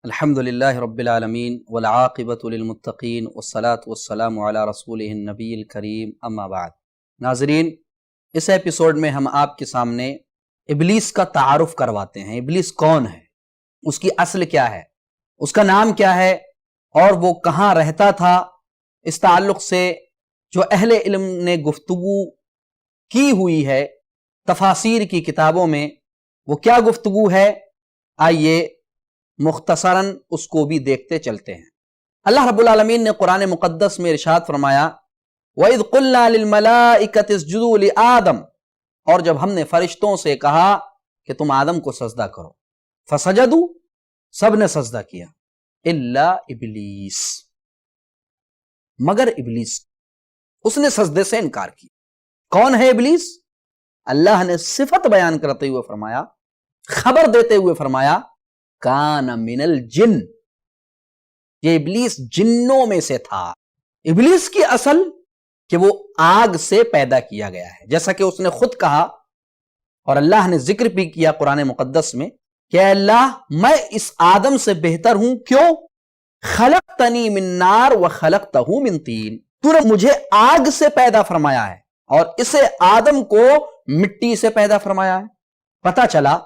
الحمدللہ رب العالمین والعاقبۃ للمتقین والصلاة والسلام علی رسولہ النبی الکریم اما بعد۔ ناظرین، اس ایپیسوڈ میں ہم آپ کے سامنے ابلیس کا تعارف کرواتے ہیں۔ ابلیس کون ہے، اس کی اصل کیا ہے، اس کا نام کیا ہے اور وہ کہاں رہتا تھا۔ اس تعلق سے جو اہل علم نے گفتگو کی ہوئی ہے تفاسیر کی کتابوں میں، وہ کیا گفتگو ہے، آئیے مختصراً اس کو بھی دیکھتے چلتے ہیں۔ اللہ رب العالمین نے قرآن مقدس میں ارشاد فرمایا وَإِذْ قُلْنَا لِلْمَلَائِكَةِ اسْجُدُوا لِآدَمَ، اور جب ہم نے فرشتوں سے کہا کہ تم آدم کو سجدہ کرو، فَسَجَدُوا، سب نے سجدہ کیا، إِلَّا ابلیس، مگر ابلیس، اس نے سجدے سے انکار کیا۔ کون ہے ابلیس؟ اللہ نے صفت بیان کرتے ہوئے فرمایا، خبر دیتے ہوئے فرمایا کان من الجن، یہ ابلیس جنوں میں سے تھا۔ ابلیس کی اصل کہ وہ آگ سے پیدا کیا گیا ہے، جیسا کہ اس نے خود کہا اور اللہ نے ذکر بھی کیا قرآن مقدس میں کہ اے اللہ، میں اس آدم سے بہتر ہوں، کیوں؟ خلقتنی من نار وخلقتہ من طین، تو نے مجھے آگ سے پیدا فرمایا ہے اور اسے آدم کو مٹی سے پیدا فرمایا ہے۔ پتہ چلا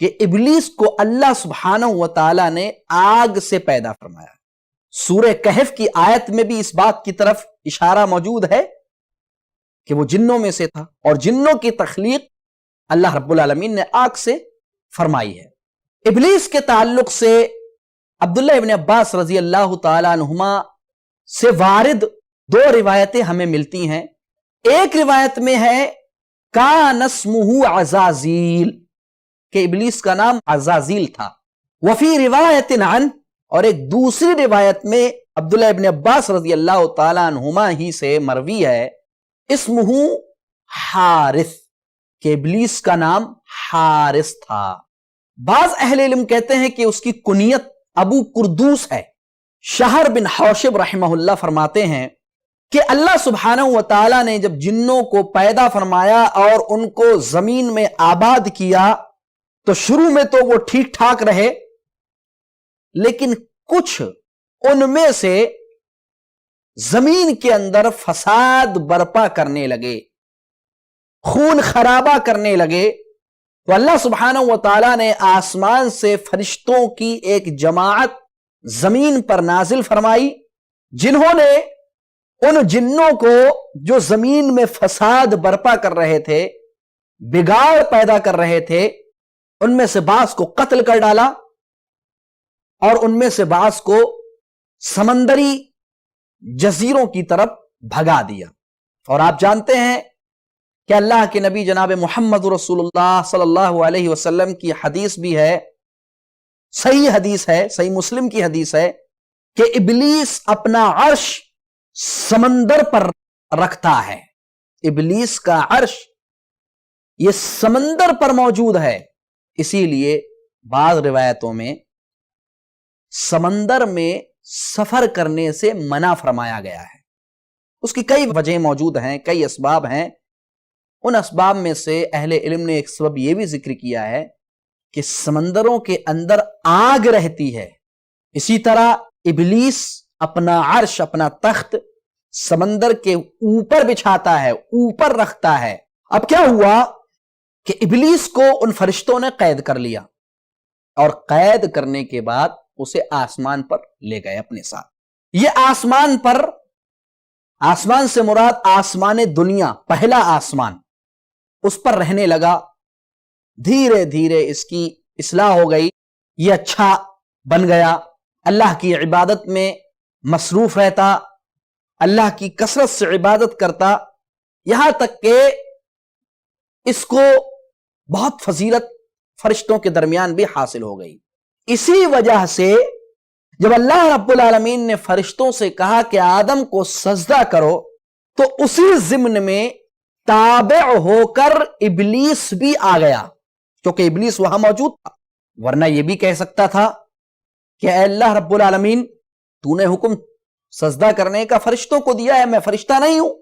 کہ ابلیس کو اللہ سبحانہ وتعالی نے آگ سے پیدا فرمایا۔ سورہ کہف کی آیت میں بھی اس بات کی طرف اشارہ موجود ہے کہ وہ جنوں میں سے تھا، اور جنوں کی تخلیق اللہ رب العالمین نے آگ سے فرمائی ہے۔ ابلیس کے تعلق سے عبداللہ ابن عباس رضی اللہ تعالی عنہما سے وارد دو روایتیں ہمیں ملتی ہیں۔ ایک روایت میں ہے کان اسمہ عزازیل، کہ ابلیس کا نام عزازیل تھا۔ وفی روایت عنہ، اور ایک دوسری روایت میں عبداللہ ابن عباس رضی اللہ تعالی عنہما ہی سے مروی ہے اسمہ حارث، کہ ابلیس کا نام حارث تھا۔ بعض اہل علم کہتے ہیں کہ اس کی کنیت ابو قردوس ہے۔ شہر بن حوشب رحمہ اللہ فرماتے ہیں کہ اللہ سبحانہ وتعالی نے جب جنوں کو پیدا فرمایا اور ان کو زمین میں آباد کیا تو شروع میں تو وہ ٹھیک ٹھاک رہے، لیکن کچھ ان میں سے زمین کے اندر فساد برپا کرنے لگے، خون خرابہ کرنے لگے، تو اللہ سبحانہ وتعالی نے آسمان سے فرشتوں کی ایک جماعت زمین پر نازل فرمائی، جنہوں نے ان جنوں کو جو زمین میں فساد برپا کر رہے تھے، بگاڑ پیدا کر رہے تھے، ان میں سے بعض کو قتل کر ڈالا اور ان میں سے بعض کو سمندری جزیروں کی طرف بھگا دیا۔ اور آپ جانتے ہیں کہ اللہ کے نبی جناب محمد رسول اللہ صلی اللہ علیہ وسلم کی حدیث بھی ہے، صحیح حدیث ہے، صحیح مسلم کی حدیث ہے کہ ابلیس اپنا عرش سمندر پر رکھتا ہے۔ ابلیس کا عرش یہ سمندر پر موجود ہے، اسی لیے بعض روایتوں میں سمندر میں سفر کرنے سے منع فرمایا گیا ہے۔ اس کی کئی وجہیں موجود ہیں، کئی اسباب ہیں۔ ان اسباب میں سے اہل علم نے ایک سبب یہ بھی ذکر کیا ہے کہ سمندروں کے اندر آگ رہتی ہے، اسی طرح ابلیس اپنا عرش، اپنا تخت سمندر کے اوپر بچھاتا ہے، اوپر رکھتا ہے۔ اب کیا ہوا کہ ابلیس کو ان فرشتوں نے قید کر لیا، اور قید کرنے کے بعد اسے آسمان پر لے گئے اپنے ساتھ۔ یہ آسمان پر، آسمان سے مراد آسمان دنیا، پہلا آسمان، اس پر رہنے لگا۔ دھیرے دھیرے اس کی اصلاح ہو گئی، یہ اچھا بن گیا، اللہ کی عبادت میں مصروف رہتا، اللہ کی کثرت سے عبادت کرتا، یہاں تک کہ اس کو بہت فضیلت فرشتوں کے درمیان بھی حاصل ہو گئی۔ اسی وجہ سے جب اللہ رب العالمین نے فرشتوں سے کہا کہ آدم کو سجدہ کرو، تو اسی ضمن میں تابع ہو کر ابلیس بھی آ گیا، کیونکہ ابلیس وہاں موجود تھا۔ ورنہ یہ بھی کہہ سکتا تھا کہ اے اللہ رب العالمین، تو نے حکم سجدہ کرنے کا فرشتوں کو دیا ہے، میں فرشتہ نہیں ہوں۔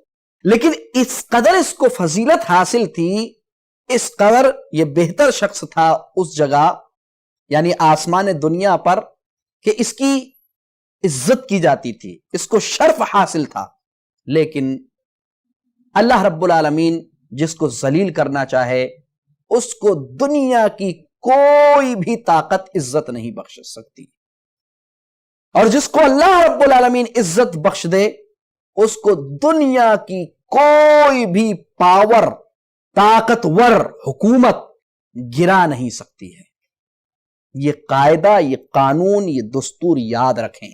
لیکن اس قدر اس کو فضیلت حاصل تھی، اس قدر یہ بہتر شخص تھا اس جگہ، یعنی آسمان دنیا پر کہ اس کی عزت کی جاتی تھی، اس کو شرف حاصل تھا، لیکن اللہ رب العالمین جس کو ذلیل کرنا چاہے اس کو دنیا کی کوئی بھی طاقت عزت نہیں بخش سکتی، اور جس کو اللہ رب العالمین عزت بخش دے اس کو دنیا کی کوئی بھی پاور، طاقتور حکومت گرا نہیں سکتی ہے۔ یہ قاعدہ، یہ قانون، یہ دستور یاد رکھیں۔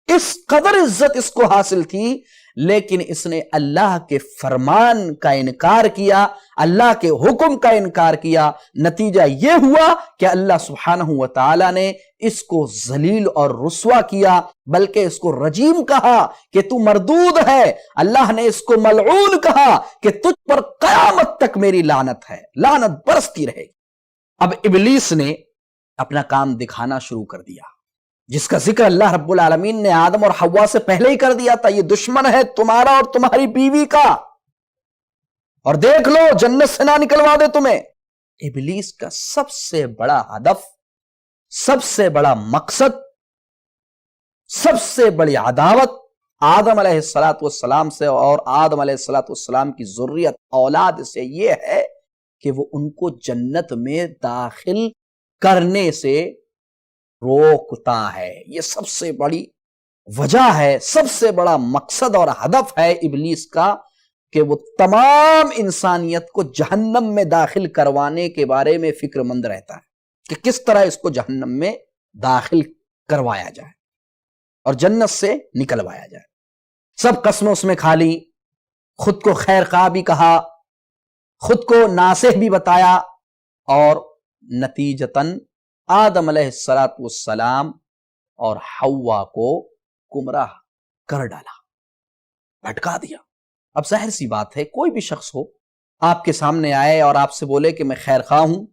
اس قدر عزت اس کو حاصل تھی، لیکن اس نے اللہ کے فرمان کا انکار کیا، اللہ کے حکم کا انکار کیا۔ نتیجہ یہ ہوا کہ اللہ سبحانہ و تعالی نے اس کو ذلیل اور رسوا کیا، بلکہ اس کو رجیم کہا کہ تو مردود ہے۔ اللہ نے اس کو ملعون کہا کہ تجھ پر قیامت تک میری لعنت ہے، لعنت برستی رہے گی۔ اب ابلیس نے اپنا کام دکھانا شروع کر دیا، جس کا ذکر اللہ رب العالمین نے آدم اور حوا سے پہلے ہی کر دیا تھا۔ یہ دشمن ہے تمہارا اور تمہاری بیوی کا، اور دیکھ لو جنت سے نہ نکلوا دے تمہیں۔ ابلیس کا سب سے بڑا ہدف، سب سے بڑا مقصد، سب سے بڑی عداوت آدم علیہ السلام سے اور آدم علیہ السلام کی ذریت اولاد سے یہ ہے کہ وہ ان کو جنت میں داخل کرنے سے روکتا ہے۔ یہ سب سے بڑی وجہ ہے، سب سے بڑا مقصد اور ہدف ہے ابلیس کا کہ وہ تمام انسانیت کو جہنم میں داخل کروانے کے بارے میں فکر مند رہتا ہے کہ کس طرح اس کو جہنم میں داخل کروایا جائے اور جنت سے نکلوایا جائے۔ سب قسمیں اس میں کھا لی، خود کو خیر خواہ بھی کہا، خود کو ناصح بھی بتایا، اور نتیجتاً آدم علیہ السلام اور حوا کو گمراہ کر ڈالا، بھٹکا دیا۔ اب ظاہر سی بات ہے، کوئی بھی شخص ہو آپ کے سامنے آئے اور آپ سے بولے کہ میں خیر خواہ ہوں،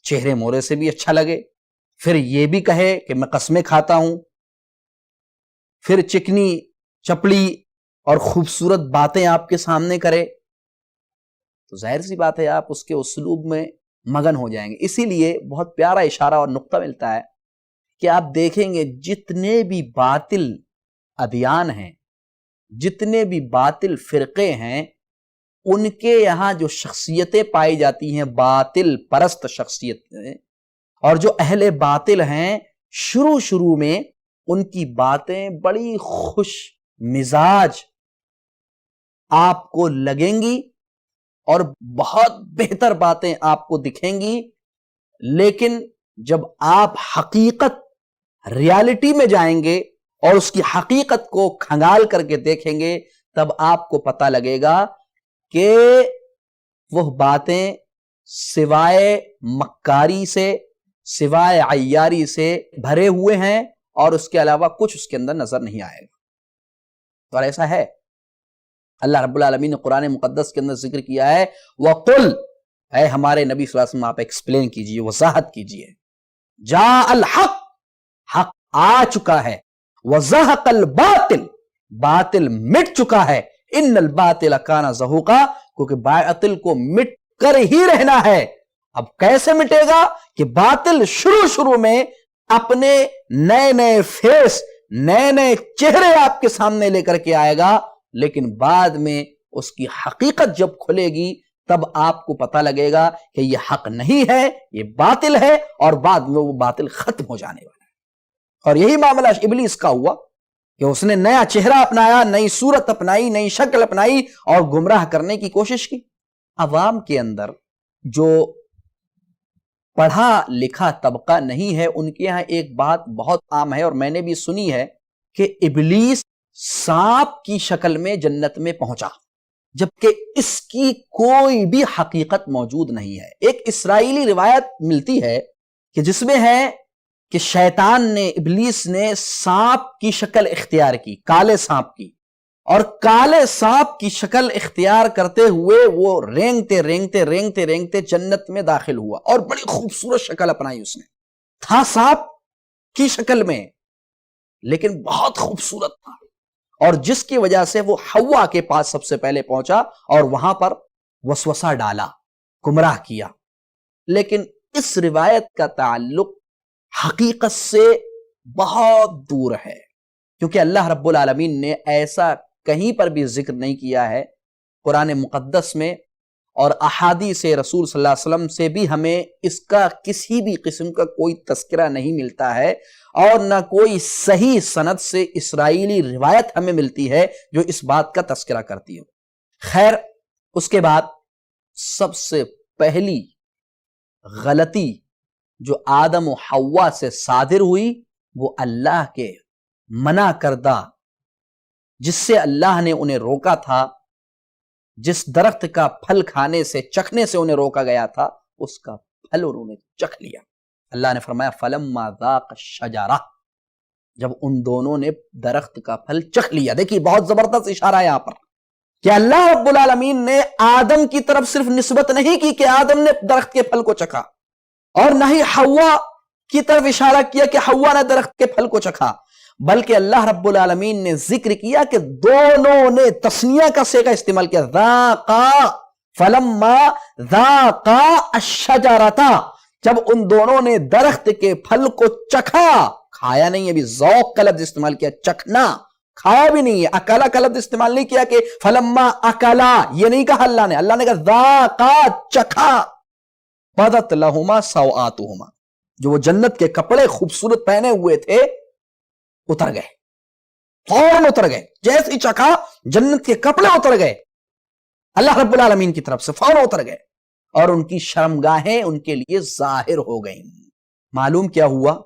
چہرے مورے سے بھی اچھا لگے، پھر یہ بھی کہے کہ میں قسمیں کھاتا ہوں، پھر چکنی چپڑی اور خوبصورت باتیں آپ کے سامنے کرے، تو ظاہر سی بات ہے آپ اس کے اسلوب میں مگن ہو جائیں گے۔ اسی لیے بہت پیارا اشارہ اور نقطہ ملتا ہے کہ آپ دیکھیں گے جتنے بھی باطل ادیان ہیں، جتنے بھی باطل فرقے ہیں، ان کے یہاں جو شخصیتیں پائی جاتی ہیں، باطل پرست شخصیتیں، اور جو اہل باطل ہیں، شروع میں ان کی باتیں بڑی خوش مزاج آپ کو لگیں گی اور بہت بہتر باتیں آپ کو دکھیں گی، لیکن جب آپ حقیقت ریالٹی میں جائیں گے اور اس کی حقیقت کو کھنگال کر کے دیکھیں گے، تب آپ کو پتہ لگے گا کہ وہ باتیں سوائے مکاری سے، سوائے عیاری سے بھرے ہوئے ہیں، اور اس کے علاوہ کچھ اس کے اندر نظر نہیں آئے گا۔ اور ایسا ہے، اللہ رب العالمین نے قرآن مقدس کے اندر ذکر کیا ہے، وَقُلْ، اے ہمارے نبی صلی اللہ علیہ وسلم آپ ایکسپلین کیجئے، وضاحت کیجئے، جاء الحق، حق آ چکا ہے، وَزَهَقَ الْبَاطِلِ، باطل مٹ چکا ہے، ان الباطل کان زہوقا، کیونکہ باطل کو مٹ کر ہی رہنا ہے۔ اب کیسے مٹے گا کہ باطل شروع میں اپنے نئے فیس، نئے چہرے آپ کے سامنے لے کر کے آئے گا، لیکن بعد میں اس کی حقیقت جب کھلے گی تب آپ کو پتہ لگے گا کہ یہ حق نہیں ہے، یہ باطل ہے، اور بعد میں وہ باطل ختم ہو جانے والا ہے۔ اور یہی معاملہ ابلیس کا ہوا کہ اس نے نیا چہرہ اپنایا، نئی صورت اپنائی، نئی شکل اپنائی اور گمراہ کرنے کی کوشش کی۔ عوام کے اندر جو پڑھا لکھا طبقہ نہیں ہے، ان کے یہاں ایک بات بہت عام ہے اور میں نے بھی سنی ہے کہ ابلیس سانپ کی شکل میں جنت میں پہنچا، جبکہ اس کی کوئی بھی حقیقت موجود نہیں ہے۔ ایک اسرائیلی روایت ملتی ہے کہ جس میں ہے کہ شیطان نے، ابلیس نے سانپ کی شکل اختیار کی، کالے سانپ کی، اور کالے سانپ کی شکل اختیار کرتے ہوئے وہ رینگتے جنت میں داخل ہوا، اور بڑی خوبصورت شکل اپنائی اس نے۔ تھا سانپ کی شکل میں، لیکن بہت خوبصورت تھا، اور جس کی وجہ سے وہ حوا کے پاس سب سے پہلے پہنچا اور وہاں پر وسوسہ ڈالا، گمراہ کیا۔ لیکن اس روایت کا تعلق حقیقت سے بہت دور ہے، کیونکہ اللہ رب العالمین نے ایسا کہیں پر بھی ذکر نہیں کیا ہے قرآن مقدس میں، اور احادیث رسول صلی اللہ علیہ وسلم سے بھی ہمیں اس کا کسی بھی قسم کا کوئی تذکرہ نہیں ملتا ہے، اور نہ کوئی صحیح سند سے اسرائیلی روایت ہمیں ملتی ہے جو اس بات کا تذکرہ کرتی ہو۔ خیر، اس کے بعد سب سے پہلی غلطی جو آدم و حوا سے صادر ہوئی وہ اللہ کے منع کردہ، جس سے اللہ نے انہیں روکا تھا، جس درخت کا پھل کھانے سے چکھنے سے انہیں روکا گیا تھا، اس کا پھل انہوں نے چکھ لیا۔ اللہ نے فرمایا فَلَمَّا ذَاقَ الشَّجَرَةَ، جب ان دونوں نے درخت کا پھل چکھ لیا۔ دیکھیے بہت زبردست اشارہ ہے یہاں پر کہ اللہ رب العالمین نے آدم کی طرف صرف نسبت نہیں کی کہ آدم نے درخت کے پھل کو چکھا، اور نہ ہی حوا کی طرف اشارہ کیا کہ حوا نے درخت کے پھل کو چکھا، بلکہ اللہ رب العالمین نے ذکر کیا کہ دونوں نے تثنیہ کا صیغہ استعمال کیا، ذاقا، فلما ذاقا الشجرۃ، جب ان دونوں نے درخت کے پھل کو چکھا، کھایا نہیں، ابھی ذوق کا لفظ استعمال کیا، چکھنا، کھایا بھی نہیں ہے، اکلا کا لفظ استعمال نہیں کیا کہ فلما اکلا، یہ نہیں کہا اللہ نے کہا ذاقا، چکھا، بدت لہما سوآتہما، جو وہ جنت کے کپڑے خوبصورت پہنے ہوئے تھے اتر گئے، فوراً اتر گئے، جیسے ہی چکھا جنت کے کپڑے اتر گئے اللہ رب العالمین کی طرف سے، فوراً اتر گئے، اور ان کی شرمگاہیں ان کے لیے ظاہر ہو گئیں۔ معلوم کیا ہوا؟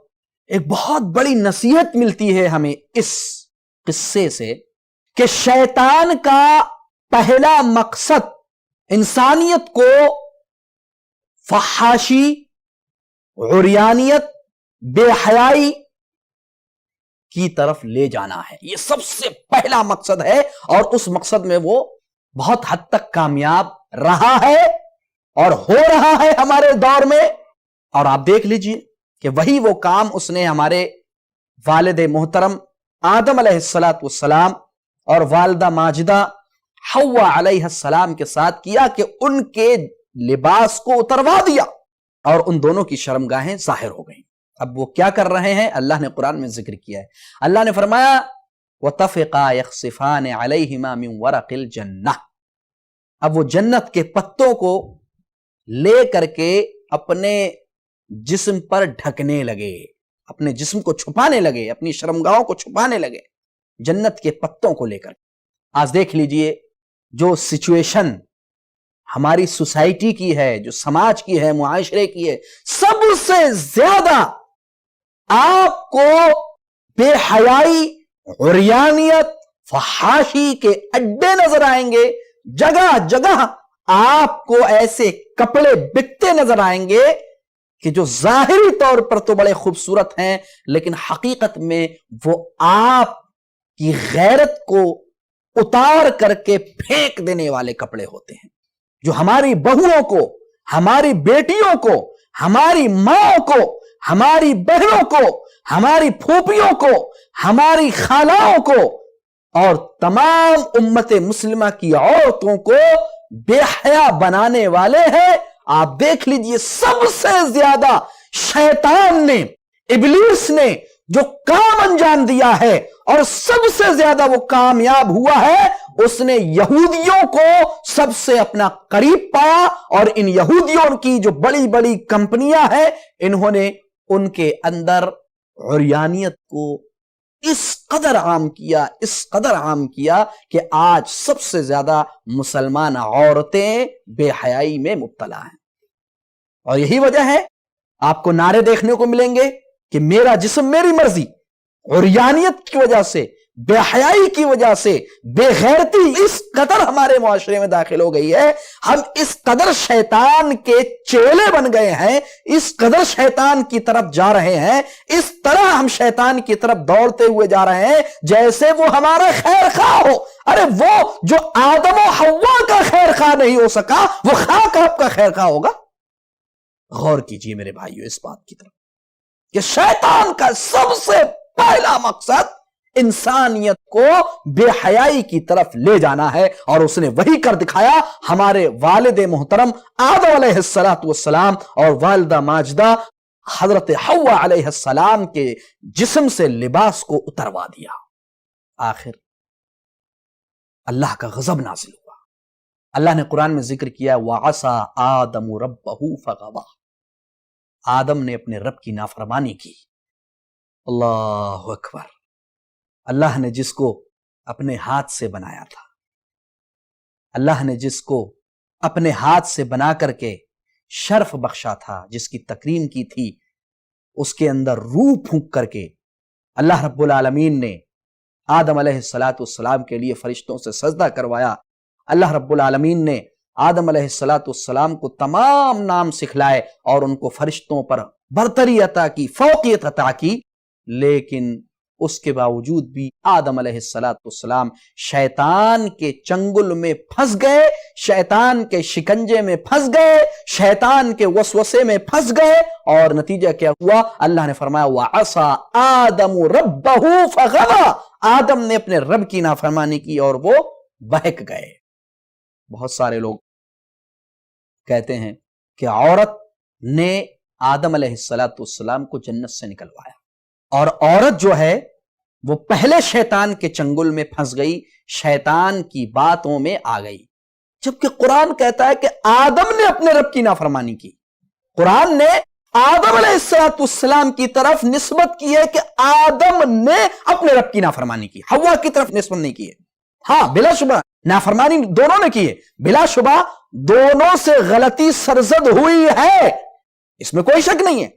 ایک بہت بڑی نصیحت ملتی ہے ہمیں اس قصے سے کہ شیطان کا پہلا مقصد انسانیت کو فحاشی، عریانیت، بے حیائی کی طرف لے جانا ہے، یہ سب سے پہلا مقصد ہے، اور اس مقصد میں وہ بہت حد تک کامیاب رہا ہے اور ہو رہا ہے ہمارے دور میں۔ اور آپ دیکھ لیجئے کہ وہی وہ کام اس نے ہمارے والد محترم آدم علیہ السلام اور والدہ ماجدہ حوا علیہ السلام کے ساتھ کیا کہ ان کے لباس کو اتروا دیا اور ان دونوں کی شرمگاہیں ظاہر ہو گئیں۔ اب وہ کیا کر رہے ہیں؟ اللہ نے قرآن میں ذکر کیا ہے، اللہ نے فرمایا وَطَفِقَا يَخْصِفَانِ عَلَيْهِمَا مِنْ وَرَقِ الْجَنَّةِ، اب وہ جنت کے پتوں کو لے کر کے اپنے جسم پر ڈھکنے لگے، اپنے جسم کو چھپانے لگے، اپنی شرمگاہوں کو چھپانے لگے جنت کے پتوں کو لے کر۔ آج دیکھ لیجئے جو سچویشن ہماری سوسائٹی کی ہے، جو سماج کی ہے، معاشرے کی ہے، سب سے زیادہ آپ کو بے حیائی، عریانیت، فحاشی کے اڈے نظر آئیں گے، جگہ جگہ آپ کو ایسے کپڑے بکتے نظر آئیں گے کہ جو ظاہری طور پر تو بڑے خوبصورت ہیں، لیکن حقیقت میں وہ آپ کی غیرت کو اتار کر کے پھینک دینے والے کپڑے ہوتے ہیں، جو ہماری بہوؤں کو، ہماری بیٹیوں کو، ہماری ماں کو، ہماری بہنوں کو، ہماری پھوپھیوں کو، ہماری خالاؤں کو اور تمام امت مسلمہ کی عورتوں کو بے حیا بنانے والے ہیں۔ آپ دیکھ لیجئے سب سے زیادہ شیطان نے، ابلیس نے جو کام انجام دیا ہے اور سب سے زیادہ وہ کامیاب ہوا ہے، اس نے یہودیوں کو سب سے اپنا قریب پایا، اور ان یہودیوں کی جو بڑی بڑی کمپنیاں ہیں، انہوں نے ان کے اندر عریانیت کو اس قدر عام کیا، اس قدر عام کیا کہ آج سب سے زیادہ مسلمان عورتیں بے حیائی میں مبتلا ہیں۔ اور یہی وجہ ہے آپ کو نعرے دیکھنے کو ملیں گے کہ میرا جسم میری مرضی، عریانیت کی وجہ سے، بے حیائی کی وجہ سے، بے غیرتی اس قدر ہمارے معاشرے میں داخل ہو گئی ہے، ہم اس قدر شیطان کے چیلے بن گئے ہیں، اس قدر شیطان کی طرف جا رہے ہیں، اس طرح ہم شیطان کی طرف دوڑتے ہوئے جا رہے ہیں جیسے وہ ہمارا خیر خواہ ہو۔ ارے وہ جو آدم و حوا کا خیر خواہ نہیں ہو سکا، وہ خاک آپ کا خیر خواہ ہوگا؟ غور کیجئے میرے بھائیو اس بات کی طرف کہ شیطان کا سب سے پہلا مقصد انسانیت کو بے حیائی کی طرف لے جانا ہے، اور اس نے وہی کر دکھایا۔ ہمارے والد محترم آدم علیہ السلام اور والدہ ماجدہ حضرت حوا علیہ السلام کے جسم سے لباس کو اتروا دیا۔ آخر اللہ کا غضب نازل ہوا۔ اللہ نے قرآن میں ذکر کیا وَعَصَىٰ آدَمُ رَبَّهُ فَغَوَىٰ، آدم نے اپنے رب کی نافرمانی کی۔ اللہ اکبر۔ اللہ نے جس کو اپنے ہاتھ سے بنایا تھا، اللہ نے جس کو اپنے ہاتھ سے بنا کر کے شرف بخشا تھا، جس کی تکریم کی تھی، اس کے اندر روح پھونک کر کے اللہ رب العالمین نے آدم علیہ السلام کے لیے فرشتوں سے سجدہ کروایا۔ اللہ رب العالمین نے آدم علیہ السلام کو تمام نام سکھلائے اور ان کو فرشتوں پر برتری عطا کی، فوقیت عطا کی، لیکن اس کے باوجود بھی آدم علیہ السلام شیطان کے چنگل میں پھنس گئے، شیطان کے شکنجے میں پھنس گئے، شیطان کے وسوسے میں پھنس گئے، اور نتیجہ کیا ہوا؟ اللہ نے فرمایا وَعَصَىٰ آدَمُ رَبَّهُ فَغَوَىٰ، آدم نے اپنے رب کی نافرمانی کی اور وہ بہک گئے۔ بہت سارے لوگ کہتے ہیں کہ عورت نے آدم علیہ السلام کو جنت سے نکلوایا، اور عورت جو ہے وہ پہلے شیطان کے چنگل میں پھنس گئی، شیطان کی باتوں میں آ گئی، جبکہ قرآن کہتا ہے کہ آدم نے اپنے رب کی نافرمانی کی۔ قرآن نے آدم علیہ السلام کی طرف نسبت کی ہے کہ آدم نے اپنے رب کی نافرمانی کی، حوا کی طرف نسبت نہیں کی ہے۔ ہاں بلا شبہ نافرمانی دونوں نے کی ہے، بلا شبہ دونوں سے غلطی سرزد ہوئی ہے، اس میں کوئی شک نہیں ہے،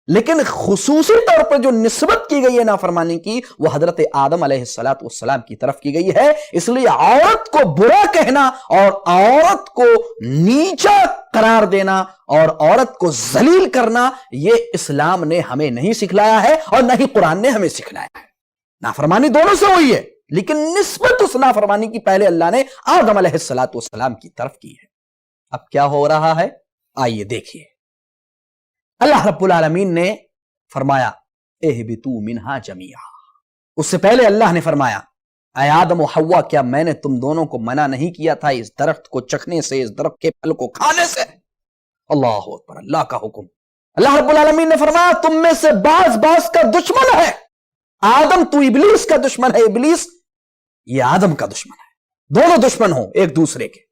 لیکن خصوصی طور پر جو نسبت کی گئی ہے نافرمانی کی، وہ حضرت آدم علیہ السلام کی طرف کی گئی ہے۔ اس لیے عورت کو برا کہنا اور عورت کو نیچا قرار دینا اور عورت کو ذلیل کرنا، یہ اسلام نے ہمیں نہیں سکھلایا ہے اور نہ ہی قرآن نے ہمیں سکھلایا ہے۔ نافرمانی دونوں سے ہوئی ہے، لیکن نسبت اس نافرمانی کی پہلے اللہ نے آدم علیہ السلام کی طرف کی ہے۔ اب کیا ہو رہا ہے؟ آئیے دیکھیے۔ اللہ رب العالمین نے فرمایا اہبطوا منہا جمیعا، اس سے پہلے اللہ نے فرمایا اے آدم و حوا، کیا میں نے تم دونوں کو منع نہیں کیا تھا اس درخت کو چکھنے سے، اس درخت کے پھل کو کھانے سے؟ اللہ اکبر، اللہ کا حکم۔ اللہ رب العالمین نے فرمایا تم میں سے بعض کا دشمن ہے، آدم تو ابلیس کا دشمن ہے، ابلیس یہ آدم کا دشمن ہے، دونوں دشمن ہوں ایک دوسرے کے۔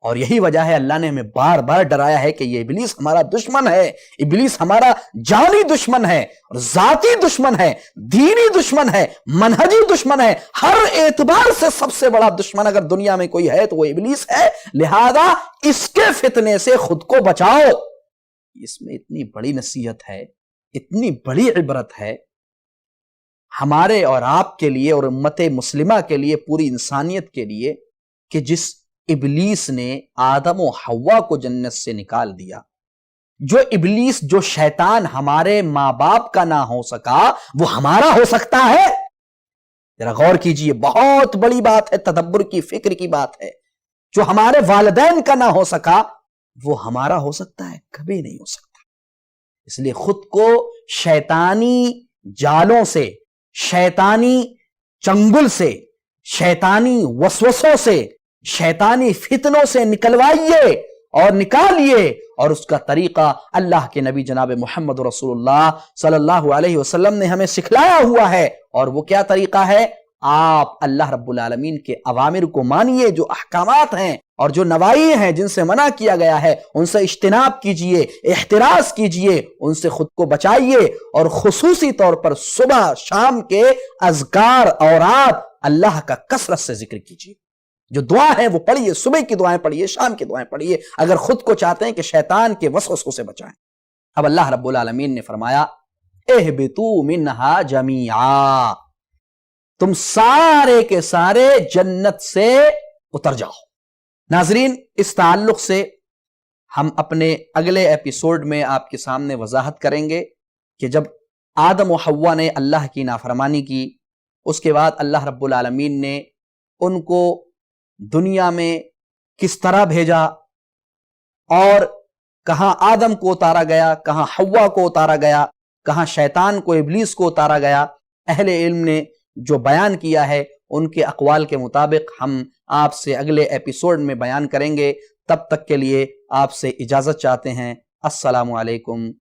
اور یہی وجہ ہے اللہ نے ہمیں بار بار ڈرایا ہے کہ یہ ابلیس ہمارا دشمن ہے، ابلیس ہمارا جانی دشمن ہے، اور ذاتی دشمن ہے، دینی دشمن ہے، منہجی دشمن ہے، ہر اعتبار سے سب سے بڑا دشمن اگر دنیا میں کوئی ہے تو وہ ابلیس ہے۔ لہذا اس کے فتنے سے خود کو بچاؤ۔ اس میں اتنی بڑی نصیحت ہے، اتنی بڑی عبرت ہے ہمارے اور آپ کے لیے اور امت مسلمہ کے لیے، پوری انسانیت کے لیے، کہ جس ابلیس نے آدم و حوا کو جنت سے نکال دیا، جو ابلیس، جو شیطان ہمارے ماں باپ کا نہ ہو سکا وہ ہمارا ہو سکتا ہے؟ ذرا غور کیجئے، بہت بڑی بات ہے، تدبر کی، فکر کی بات ہے۔ جو ہمارے والدین کا نہ ہو سکا وہ ہمارا ہو سکتا ہے؟ کبھی نہیں ہو سکتا۔ اس لیے خود کو شیطانی جالوں سے، شیطانی چنگل سے، شیطانی وسوسوں سے، شیطانی فتنوں سے نکلوائیے اور نکالیے، اور اس کا طریقہ اللہ کے نبی جناب محمد رسول اللہ صلی اللہ علیہ وسلم نے ہمیں سکھلایا ہوا ہے۔ اور وہ کیا طریقہ ہے؟ آپ اللہ رب العالمین کے اوامر کو مانیے، جو احکامات ہیں اور جو نواہی ہیں جن سے منع کیا گیا ہے ان سے اجتناب کیجئے، احتراز کیجئے، ان سے خود کو بچائیے، اور خصوصی طور پر صبح شام کے اذکار اورات اللہ کا کثرت سے ذکر کیجئے۔ جو دعا ہے وہ پڑھیے، صبح کی دعائیں پڑھیے، شام کی دعائیں پڑھیے، اگر خود کو چاہتے ہیں کہ شیطان کے وسوسوں سے بچائیں۔ اب اللہ رب العالمین نے فرمایا اہبطوا منہا جمیعا، تم سارے کے سارے جنت سے اتر جاؤ۔ ناظرین، اس تعلق سے ہم اپنے اگلے ایپیسوڈ میں آپ کے سامنے وضاحت کریں گے کہ جب آدم و حوا نے اللہ کی نافرمانی کی، اس کے بعد اللہ رب العالمین نے ان کو دنیا میں کس طرح بھیجا، اور کہاں آدم کو اتارا گیا، کہاں حوا کو اتارا گیا، کہاں شیطان کو، ابلیس کو اتارا گیا۔ اہل علم نے جو بیان کیا ہے ان کے اقوال کے مطابق ہم آپ سے اگلے ایپیسوڈ میں بیان کریں گے۔ تب تک کے لیے آپ سے اجازت چاہتے ہیں۔ السلام علیکم